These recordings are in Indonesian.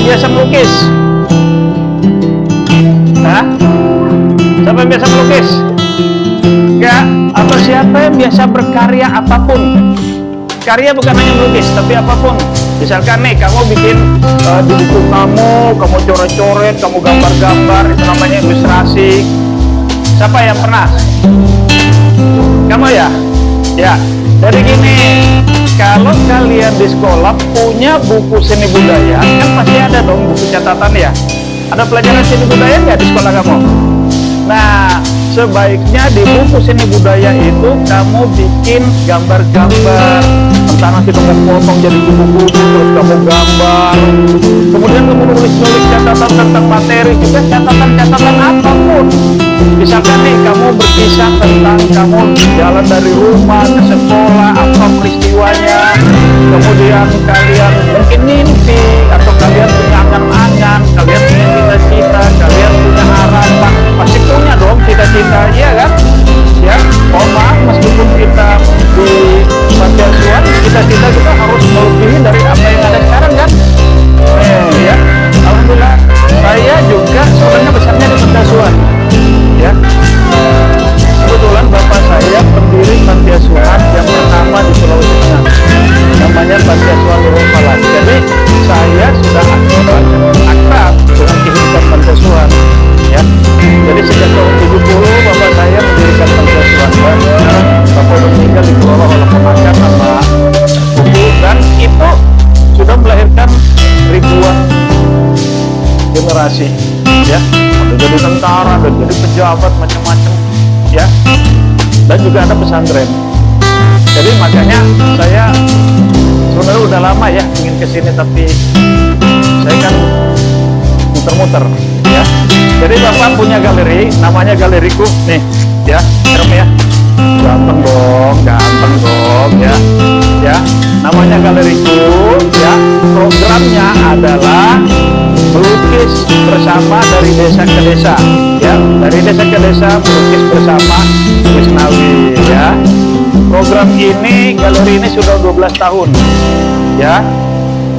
biasa melukis? Hah? Siapa yang biasa melukis? Enggak. Atau siapa yang biasa berkarya apapun? Karya bukan hanya melukis, tapi apapun. Misalkan nih, kamu bikin di buku kamu coret-coret, kamu gambar-gambar, itu namanya ilustrasi. Siapa yang pernah? Kamu ya? Ya. Jadi gini, kalau kalian di sekolah punya buku seni budaya, kan pasti ada dong buku catatan ya. Ada pelajaran seni budaya nggak di sekolah kamu? Nah, sebaiknya di buku seni budaya itu kamu bikin gambar-gambar, entah nanti kamu potong jadi buku-buku, terus kamu gambar, kemudian kamu nulis-nulis catatan tentang materi, juga catatan-catatan apapun. Misalkan nih, kamu berkisah tentang kamu jalan dari rumah ke sekolah, apa peristiwanya, kemudian kalian mungkin mimpi, atau kalian punya angan-angan, kalian punya cita-cita, kalian punya harapan, pasti punya dong cita-cita, iya kan? Ya, mohon maaf, meskipun kita di panti asuhan, cita-cita kita harus melebihi dari apa yang ada sekarang kan? Ya, alhamdulillah, saya juga sebenarnya besarnya di panti asuhan. Ya, kebetulan bapak saya pendiri panti asuhan yang pertama di Sulawesi Tengah, namanya Panti Asuhan Nurul Falah. Jadi saya sudah akrab dengan kehidupan panti asuhan. Ya, jadi sejak tahun 70 bapak saya mendirikan panti asuhan, dan sekarang bapak udah meninggal, dikelola oleh ponakan sama buku, dan itu sudah melahirkan ribuan generasi. Ya, ada jadi tentara, ada jadi pejabat macam-macam, ya, dan juga ada pesantren. Jadi makanya saya sebenarnya udah lama ya ingin kesini, tapi saya kan muter-muter, ya. Jadi bapak punya galeri, namanya galeriku, nih, ya, serem ya, ganteng dong, ya, ya, namanya galeriku, ya. Programnya adalah melukis bersama dari desa ke desa, ya, dari desa ke desa melukis bersama Wisnawi, ya. Program ini, galeri ini sudah 12 tahun, ya.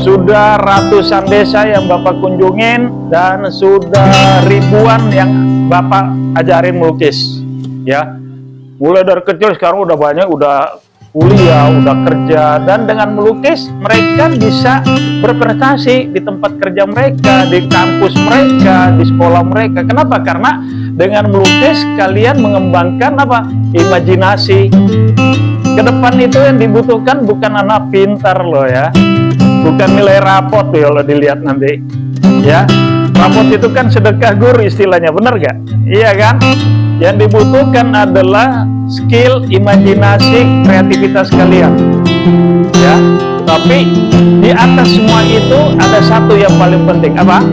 Sudah ratusan desa yang bapak kunjungin, dan sudah ribuan yang bapak ajarin melukis, ya. Mulai dari kecil, sekarang udah banyak, udah kuliah, udah kerja, dan dengan melukis mereka bisa berprestasi di tempat kerja mereka, di kampus mereka, di sekolah mereka. Kenapa? Karena dengan melukis kalian mengembangkan apa? Imajinasi. Ke depan itu yang dibutuhkan bukan anak pintar loh ya, bukan nilai rapot ya kalau dilihat nanti, ya. Rapot itu kan sedekah guru istilahnya, bener gak? Iya kan? Yang dibutuhkan adalah skill, imajinasi, kreativitas kalian, ya. Tapi di atas semua itu ada satu yang paling penting, apa?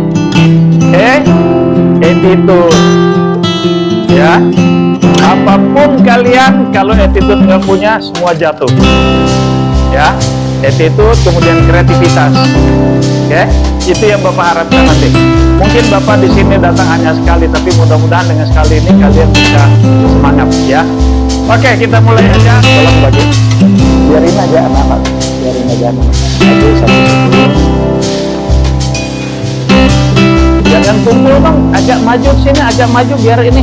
Attitude, ya. Apapun kalian, kalau attitude nggak punya, semua jatuh, ya. Attitude, kemudian kreativitas, oke? Itu yang bapak harapkan nanti. Mungkin bapak di sini datang hanya sekali, tapi mudah-mudahan dengan sekali ini kalian bisa semangat, ya. Oke, kita mulai aja. Tolong bagi, biarin aja anak-anak, biarin aja anak-anak. Satu-satu. Jangan kumpul bang, agak maju sini, agak maju biar ini.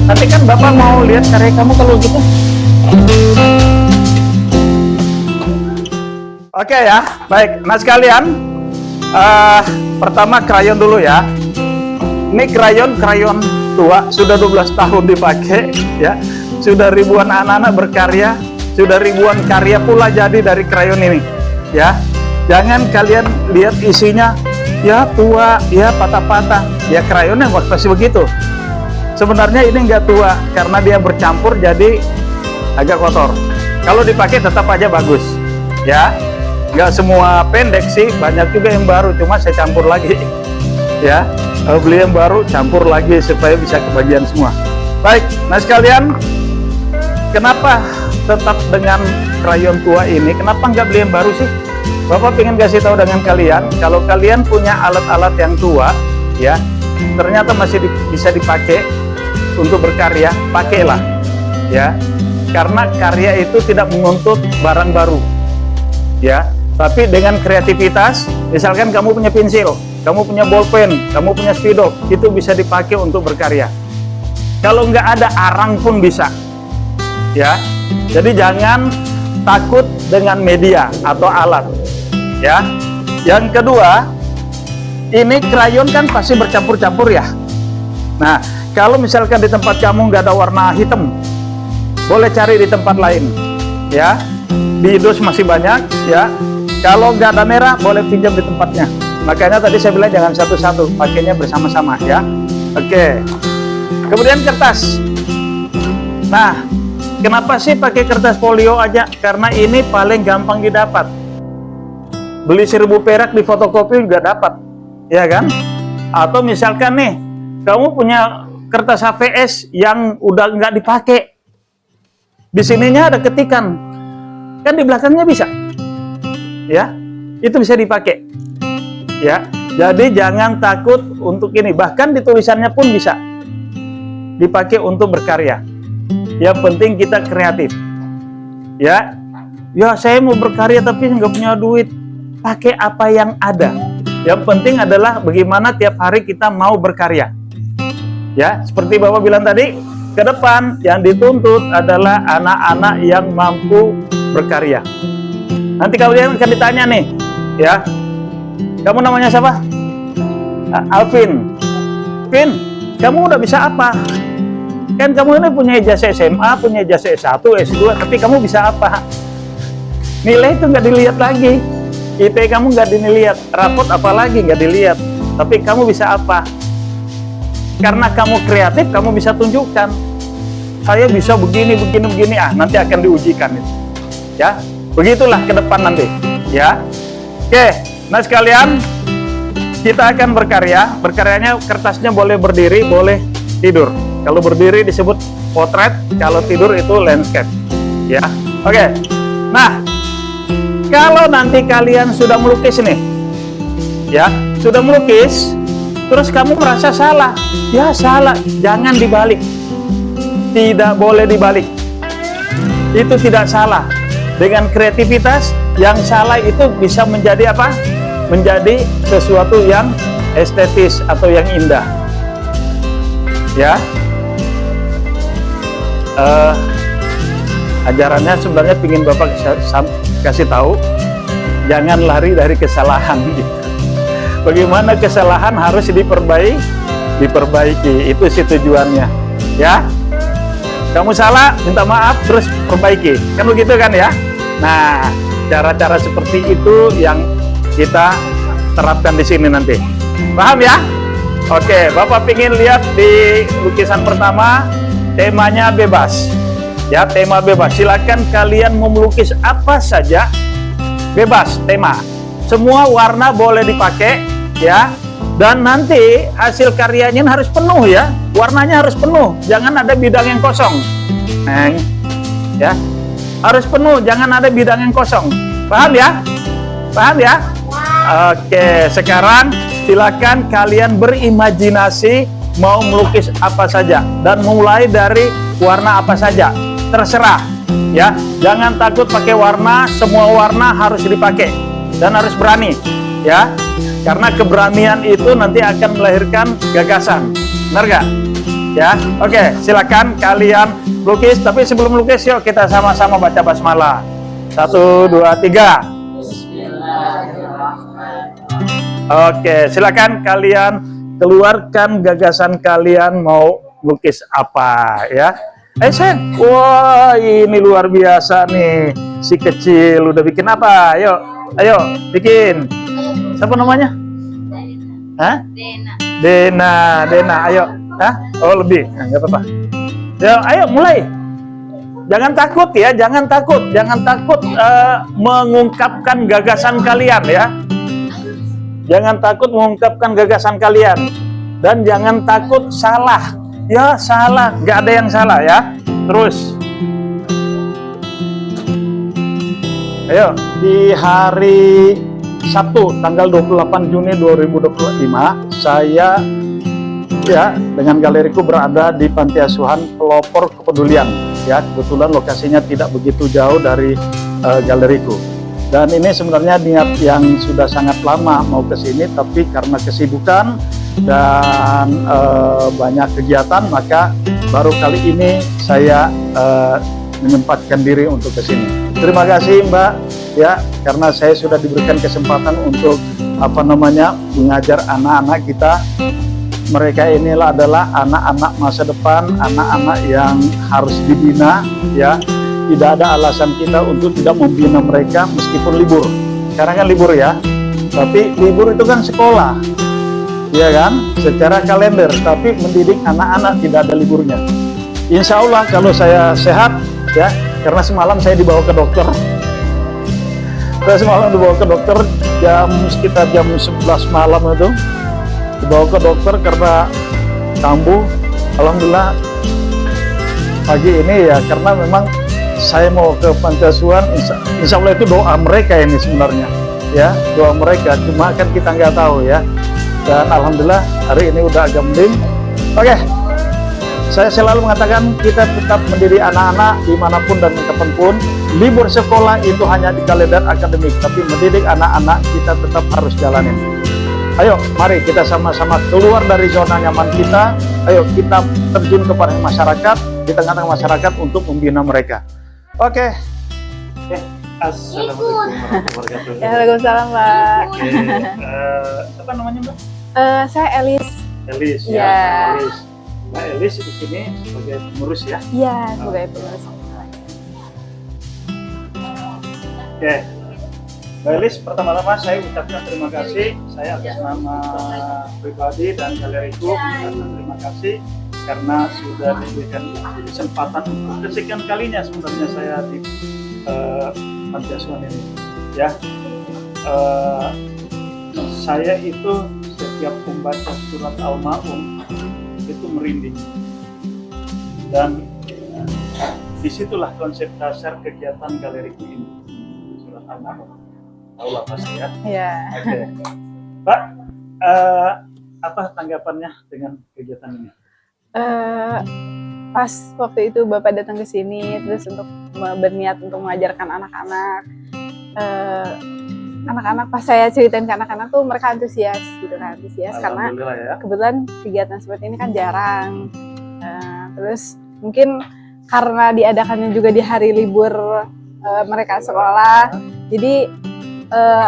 Nanti kan bapak mau lihat karya kamu kalau gitu. Oke ya, baik. Nah sekalian, pertama krayon dulu ya. Ini krayon tua, sudah 12 tahun dipakai, ya. Sudah ribuan anak-anak berkarya, sudah ribuan karya pula jadi dari krayon ini, ya. Jangan kalian lihat isinya, ya tua, ya patah-patah, ya krayonnya pasti begitu. Sebenarnya ini enggak tua, karena dia bercampur jadi agak kotor. Kalau dipakai tetap aja bagus, ya. Nggak semua pendek sih, banyak juga yang baru, cuma saya campur lagi, ya. Beli yang baru, campur lagi supaya bisa kebagian semua. Baik, nah sekalian, kenapa tetap dengan krayon tua ini? Kenapa nggak beli yang baru sih? Bapak pengen kasih tahu dengan kalian, kalau kalian punya alat-alat yang tua, ya, ternyata masih bisa dipakai untuk berkarya, pakailah, ya. Karena karya itu tidak menuntut barang baru, ya. Tapi dengan kreativitas, misalkan kamu punya pensil, kamu punya bolpen, kamu punya spidol, itu bisa dipakai untuk berkarya. Kalau nggak ada arang pun bisa, ya. Jadi jangan takut dengan media atau alat, ya. Yang kedua, ini krayon kan pasti bercampur-campur ya. Nah, kalau misalkan di tempat kamu nggak ada warna hitam, boleh cari di tempat lain, ya. Di dos masih banyak, ya. Kalau nggak ada merah, boleh pinjam di tempatnya. Makanya tadi saya bilang jangan satu-satu, pakainya bersama-sama, ya. Oke. Kemudian kertas. Nah, kenapa sih pakai kertas folio aja? Karena ini paling gampang didapat. Beli 1000 perak di fotokopi nggak dapat, ya kan? Atau misalkan nih, kamu punya kertas HVS yang udah nggak dipakai. Di sininya ada ketikan, kan di belakangnya bisa, ya, itu bisa dipakai, ya. Jadi jangan takut untuk ini, bahkan di tulisannya pun bisa dipakai untuk berkarya. Yang penting kita kreatif, ya. Ya saya mau berkarya tapi nggak punya duit, pakai apa yang ada. Yang penting adalah bagaimana tiap hari kita mau berkarya, ya. Seperti Bapak bilang tadi, ke depan yang dituntut adalah anak-anak yang mampu berkarya. Nanti kalian akan ditanya nih, ya, kamu namanya siapa? Alvin. Vin, kamu udah bisa apa? Kan kamu ini punya ijazah SMA, punya ijazah S1, S2, tapi kamu bisa apa? Nilai itu nggak dilihat lagi, IP kamu nggak dilihat, rapot apalagi nggak dilihat, tapi kamu bisa apa? Karena kamu kreatif, kamu bisa tunjukkan, saya bisa begini, begini, begini. Nanti akan diujikan itu, ya. Begitulah ke depan nanti, ya. Oke, nah sekalian, kita akan berkarya. Berkaryanya kertasnya boleh berdiri, boleh tidur. Kalau berdiri disebut potret, kalau tidur itu landscape, ya. Oke. Nah, kalau nanti kalian sudah melukis nih, ya, sudah melukis, terus kamu merasa salah, ya salah, jangan dibalik. Tidak boleh dibalik. Itu tidak salah. Dengan kreativitas, yang salah itu bisa menjadi apa? Menjadi sesuatu yang estetis atau yang indah, ya. Ajarannya sebenarnya ingin Bapak kasih tahu, jangan lari dari kesalahan, gitu. Bagaimana kesalahan harus diperbaiki, itu sih tujuannya, ya. Kamu salah, minta maaf, terus perbaiki, kan begitu kan, ya. Nah, cara-cara seperti itu yang kita terapkan di sini nanti, paham ya? Oke, Bapak ingin lihat di lukisan pertama, temanya bebas, ya, tema bebas. Silakan kalian mau melukis apa saja, bebas tema, semua warna boleh dipakai, ya. Dan nanti hasil karyanya harus penuh, ya, warnanya harus penuh, jangan ada bidang yang kosong, ya, harus penuh, jangan ada bidang yang kosong, paham ya? Paham ya? Oke, sekarang silakan kalian berimajinasi mau melukis apa saja dan mulai dari warna apa saja, terserah, ya. Jangan takut pakai warna, semua warna harus dipakai dan harus berani, ya. Karena keberanian itu nanti akan melahirkan gagasan, benar gak? Ya, oke, silakan kalian lukis. Tapi sebelum lukis, yuk kita sama-sama baca basmalah. 1, 2, 3. Oke, silakan kalian keluarkan gagasan kalian mau lukis apa, ya. Wah, ini luar biasa nih, si kecil udah bikin apa? Ayo, bikin. Siapa namanya? Hah? Dena, ayo. Hah? Oh, lebih. Nah, nggak apa-apa. Ya, ayo mulai. Jangan takut, ya, jangan takut mengungkapkan gagasan kalian, ya. Jangan takut mengungkapkan gagasan kalian dan jangan takut salah. Ya, salah, nggak ada yang salah, ya. Terus. Ayo, di hari Sabtu tanggal 28 Juni 2025 saya, ya, dengan galeriku berada di Panti Asuhan Pelopor Kepedulian, ya. Kebetulan lokasinya tidak begitu jauh dari galeriku. Dan ini sebenarnya niat yang sudah sangat lama mau ke sini, tapi karena kesibukan dan banyak kegiatan, maka baru kali ini saya menyempatkan diri untuk ke sini. Terima kasih Mbak ya, karena saya sudah diberikan kesempatan untuk mengajar anak-anak kita. Mereka inilah adalah anak-anak masa depan, anak-anak yang harus dibina ya. Tidak ada alasan kita untuk tidak membina mereka meskipun libur. Sekarang kan libur ya, tapi libur itu kan sekolah, ya kan? Secara kalender, tapi mendidik anak-anak tidak ada liburnya. Insya Allah kalau saya sehat ya, karena semalam saya dibawa ke dokter. Saya semalam dibawa ke dokter sekitar jam 11 malam itu. Dibawa ke dokter karena kambuh. Alhamdulillah pagi ini ya, karena memang saya mau ke Panti Asuhan, insya Allah itu doa mereka ini sebenarnya ya, doa mereka, cuma kan kita nggak tahu ya. Dan alhamdulillah hari ini udah agak mending. Oke, saya selalu mengatakan kita tetap mendidik anak-anak dimanapun dan kapanpun. Libur sekolah itu hanya di kalender akademik, tapi mendidik anak-anak kita tetap harus jalanin. Ayo, mari kita sama-sama keluar dari zona nyaman kita. Ayo kita terjun kepada masyarakat, di tengah-tengah masyarakat untuk membina mereka. Oke. Assalamualaikum warahmatullahi wabarakatuh. Waalaikumsalam, Pak. Oke, apa namanya Mbak? Saya Elis. Elis ya. Ya. Elis. Mbak Elis di sini sebagai pengurus ya. Iya, sebagai pengurus. Oke. Mbak Elis, pertama-tama saya ucapkan terima kasih. Saya atas nama pribadi dan galeriku ucapkan terima kasih karena sudah diberikan kesempatan untuk kesekian kalinya sebenarnya saya di Panti Asuhan ini ya. Saya itu setiap membaca surat Al-Ma'un itu merinding, dan disitulah konsep dasar kegiatan galeriku ini, surat Al-Ma'un. Tahu lah pasti ya. Iya. Oke. Mbak, apa tanggapannya dengan kegiatan ini? Pas waktu itu Bapak datang ke sini terus untuk berniat untuk mengajarkan anak-anak, anak-anak pas saya ceritain ke anak-anak tuh mereka antusias gitu kan, antusias karena ya. kebetulan kegiatan seperti ini kan jarang. Terus mungkin karena diadakannya juga di hari libur mereka sekolah, jadi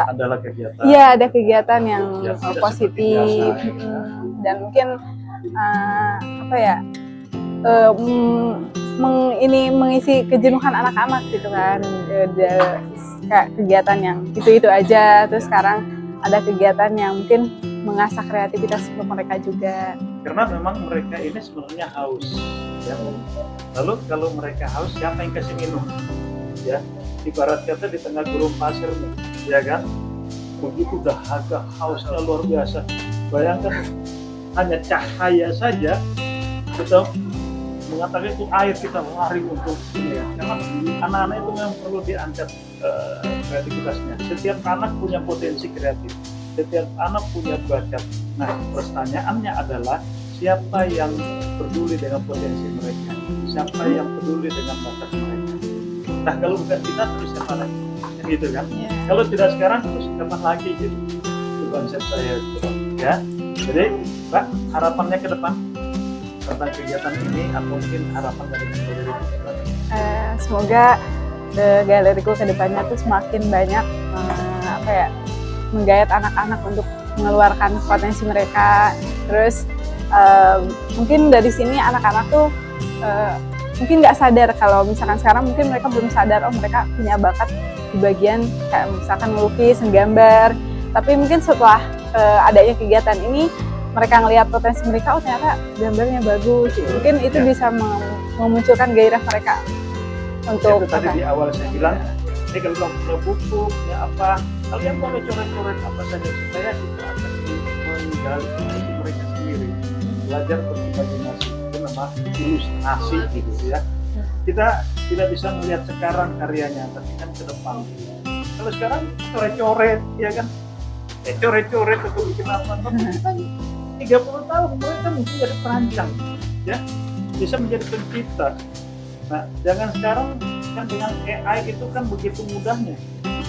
adalah kegiatan. iya ada kegiatan yang Ya, tidak positif seperti biasa, ya. Dan mungkin mengisi kejenuhan anak-anak gitu kan, kayak kegiatan yang itu aja. Terus sekarang ada kegiatan yang mungkin mengasah kreativitas untuk mereka juga. Karena memang mereka ini sebenarnya haus ya. Lalu kalau mereka haus, siapa yang kasih minum ya? Ibarat kata di tengah gurun pasir nih, ya kan? Begitu dahaga, hausnya luar biasa. Bayangkan hanya cahaya saja kita mengatakan itu air, kita lari untuk ini ya. Karena anak-anak itu memang perlu diangkat kreativitasnya. Setiap anak punya potensi kreatif, setiap anak punya bakat. Nah, pertanyaannya adalah siapa yang peduli dengan potensi mereka, siapa yang peduli dengan bakat mereka. Nah, kalau bukan kita terus siapa lagi? Gitu kan? Ya. Kalau tidak sekarang terus kapan lagi gitu. Itu konsep saya gitu, ya. Jadi, Mbak, harapannya ke depan tentang kegiatan ini atau mungkin harapan dari galeri? Semoga galeriku kedepannya tuh semakin banyak menggayat anak-anak untuk mengeluarkan potensi mereka. Terus mungkin dari sini anak-anak tuh mungkin nggak sadar kalau misalkan sekarang mungkin mereka belum sadar mereka punya bakat di bagian kayak misalkan melukis, menggambar. Tapi mungkin setelah adanya kegiatan ini mereka ngelihat potensi mereka, ternyata gambarnya bagus. Mungkin itu bisa memunculkan gairah mereka untuk itu tadi di awal saya bilang, ini kalau kamu punya buku, punya apa, kalian boleh coret-coret apa saja supaya kita akan menggali potensi mereka sendiri, belajar berimajinasi, itu namanya ilustrasi gitu ya. Kita tidak bisa melihat sekarang karyanya, tapi kan ke depan. Kalau sekarang coret-coret, ya kan, coret-coret atau bikin apa, tapi kita 30 tahun mereka mungkin jadi perancang, ya, bisa menjadi pencipta. Nah, jangan sekarang kan dengan AI itu kan begitu mudahnya.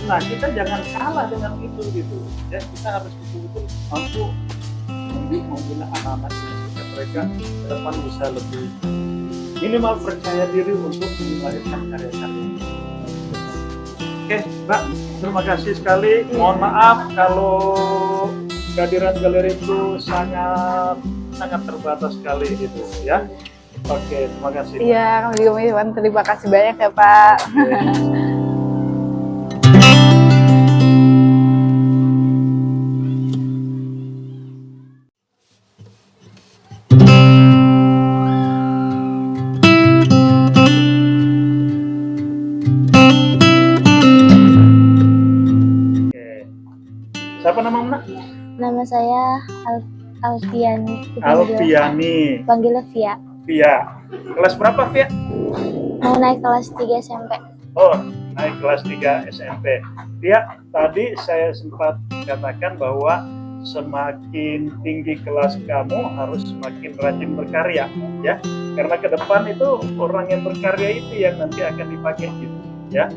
Nah, kita jangan kalah dengan itu gitu. Ya, kita harus betul-betul mampu membina anak-anak ini supaya mereka ke depan bisa lebih minimal percaya diri untuk melahirkan karya-karya. Oke, Mbak, terima kasih sekali. Mohon maaf kalau kehadiran galeri itu sangat terbatas sekali gitu ya. Oke, terima kasih. Iya, kami juga mengucapkan terima kasih banyak ya Pak. Oke. Siapa nama Mbak? Nama saya Alfiani. Alfiani. Panggilnya Via. Via. Kelas berapa, Via? Mau naik kelas 3 SMP. Oh, naik kelas 3 SMP. Via, tadi saya sempat katakan bahwa semakin tinggi kelas kamu harus semakin rajin berkarya, ya. Karena ke depan itu orang yang berkarya itu yang nanti akan dipakai gitu, ya.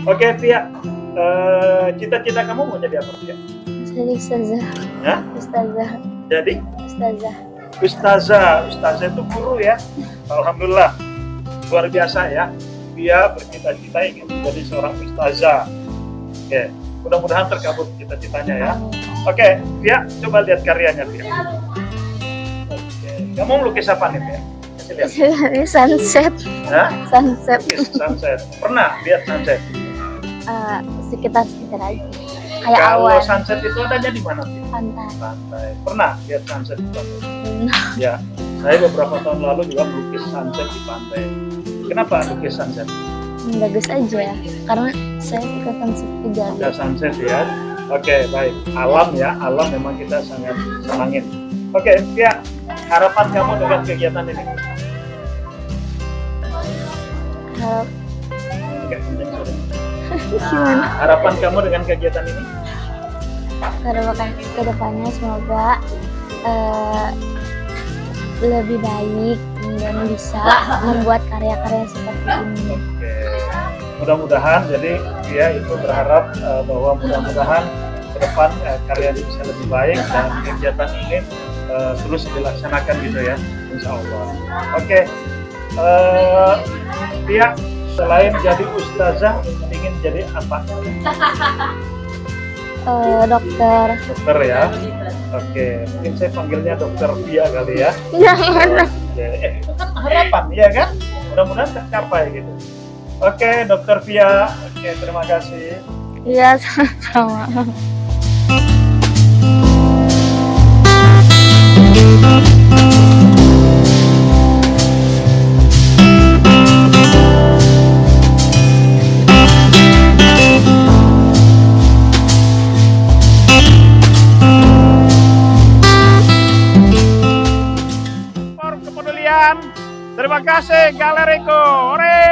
Oke, Via. Cita-cita kamu mau jadi apa, Via? Jadi ustazah. Ya? Ustazah. Jadi? Ustazah. Ustazah itu guru ya. Alhamdulillah, luar biasa ya. Dia bercita-cita ingin menjadi seorang ustazah. Oke, mudah-mudahan terkabul cita-citanya ya. Oke, Via, coba lihat karyanya Via. Oke, kamu melukis apa nih Via? Kasih lihat. Ini sunset. Hah? Sunset. Lukis sunset. Pernah lihat sunset? Sekitar aja. Kayak Kalau awan. sunset itu adanya di mana Via? Pantai. Pantai. Pernah lihat sunset di pantai? Hmm. Ya, saya beberapa tahun lalu juga melukis sunset di pantai. Kenapa lukis sunset? Bagus aja. Karena saya suka sunset juga. Ada sunset ya. Oke, baik. Alam ya, alam memang kita sangat senangin. Oke, Via, harapan kamu dengan kegiatan ini? Oke, Gimana? harapan kamu dengan kegiatan ini? Ke depannya semoga lebih baik dan bisa membuat karya-karya seperti ini. Oke, mudah-mudahan jadi Via itu berharap bahwa mudah-mudahan ke depan karya ini bisa lebih baik dan kegiatan ini terus dilaksanakan gitu ya, insya Allah. Oke, Via selain jadi ustazah ingin jadi apa? Dokter. Dokter ya. Oke, mungkin saya panggilnya Dokter Via kali ya. Jangan. Oke, itu kan harapan ya kan? Mudah-mudahan tercapai gitu. Oke, Dokter Via. Oke, terima kasih. Iya, sama-sama. Kepedulian. Terima kasih galeriku. Ore.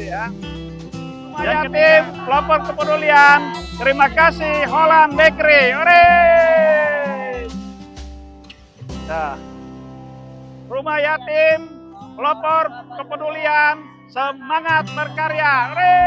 Ya. Yang tim pelopor kepedulian. Terima kasih Holland Bakery. Ore. Nah. Rumah yatim pelopor kepedulian. Semangat berkarya. Ore.